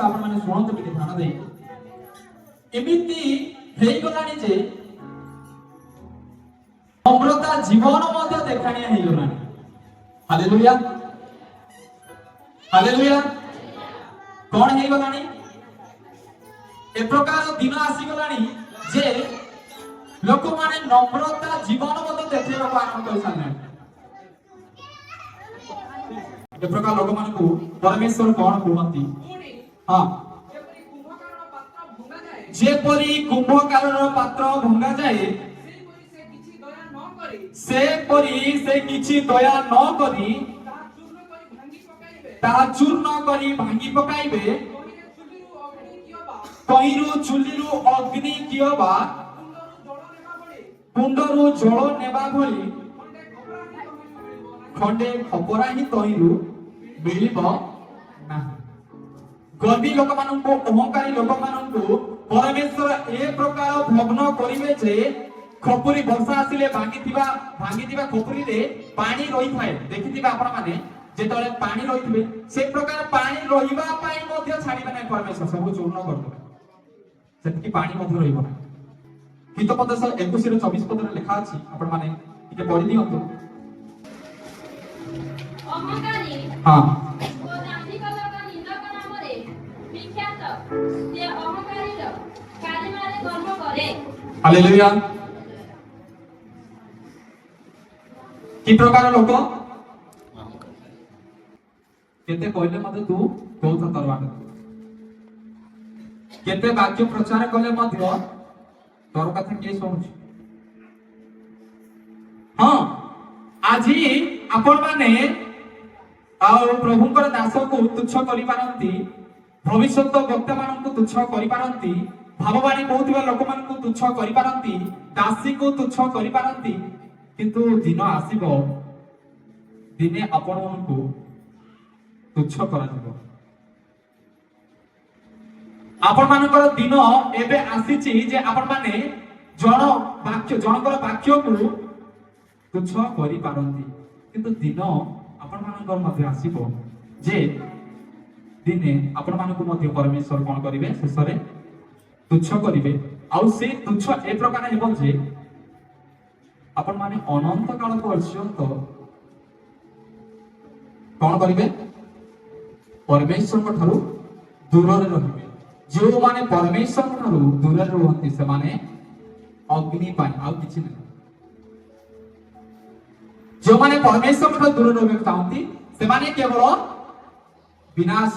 आपण माने शुणत टिके ध्यान दे एमिति हेई गलानी जे नम्रता जीवन मध्य देखाणिया हेई गलानी हालेलुया हालेलुया कोन हेई गलानी ए प्रकार दिन आसी गलानी जे लोक माने नम्रता जीवन मध्य देखैबा को आरंभ कर साने ए प्रकार लोक मान को परमेश्वर कोन कहंती हां जेपरी कुंभकारर पात्र भंगा जाए से परी से किछि दया न करी ता चूर्ण करी भांगी पकाइबे कहिरु चुलिरु अग्नि कियबा कुंडरु जल नेबा भली खंडे खपरा ही तहिरु मिलिबो ना गर्वी लोक माननको अहंकारी लोक माननको परमेश्वर ए प्रकार भग्न करिवे जे खपुरी वर्षा आसिले भांगीथिबा खपुरी रे पानी रही थाए देखिथिबा आपण माने जेतले पानी रहिथिबे से प्रकार पानी रहिबा पाई मध्ये छाडिबे नै परमेश्वर सब चूर्ण करदे सेति पानी मध्ये रहिबो ना हित पद 21 रे 24 पद रे लिखा अछि आपण माने इके पढि दियंतु अहंकारी हां तो दांडिक लोक निंदक नामरे विख्यात से अहंकारी लोक कालिमारे कर्म करे हालेलुया कि प्रकार लोक केते कहले मते तू बहुत तरवाट केते वाक्य प्रचार कले मध्य तोर कथा के सुनुछ हां आजी आपण माने आ प्रभुकर दास को तुच्छ करि पारंती भविष्यत वक्ता मान को तुच्छ करि पारंती भाववाणी कहउथिबा लोक मान को तुच्छ करि पारंती दासी को तुच्छ करि पारंती किंतु दिन आसीबो दिने आपण को तुच्छ करा जइबो आपण मानकर दिन एबे आसीची जे आपण माने जनकर वाक्य को तुच्छ करि पारंती किंतु दिन आपण मानकर मध्ये आसीबो जे दिने आपण मानको मध्ये परमेश्वर कोन करिवे शेषरे तुच्छ करिवे आउ से तुच्छ ए प्रकार हेबो जे आपण माने अनंत काल पर्यंत कोन करिवे परमेश्वर को ठारू दूर रे रहिबे जो माने परमेश्वर को ठारू दूर रे रहंती से माने अग्नि पाई आउ किछि नै जो माने परमेश्वर को दूर रहबे चाहंती से माने केवल विनाश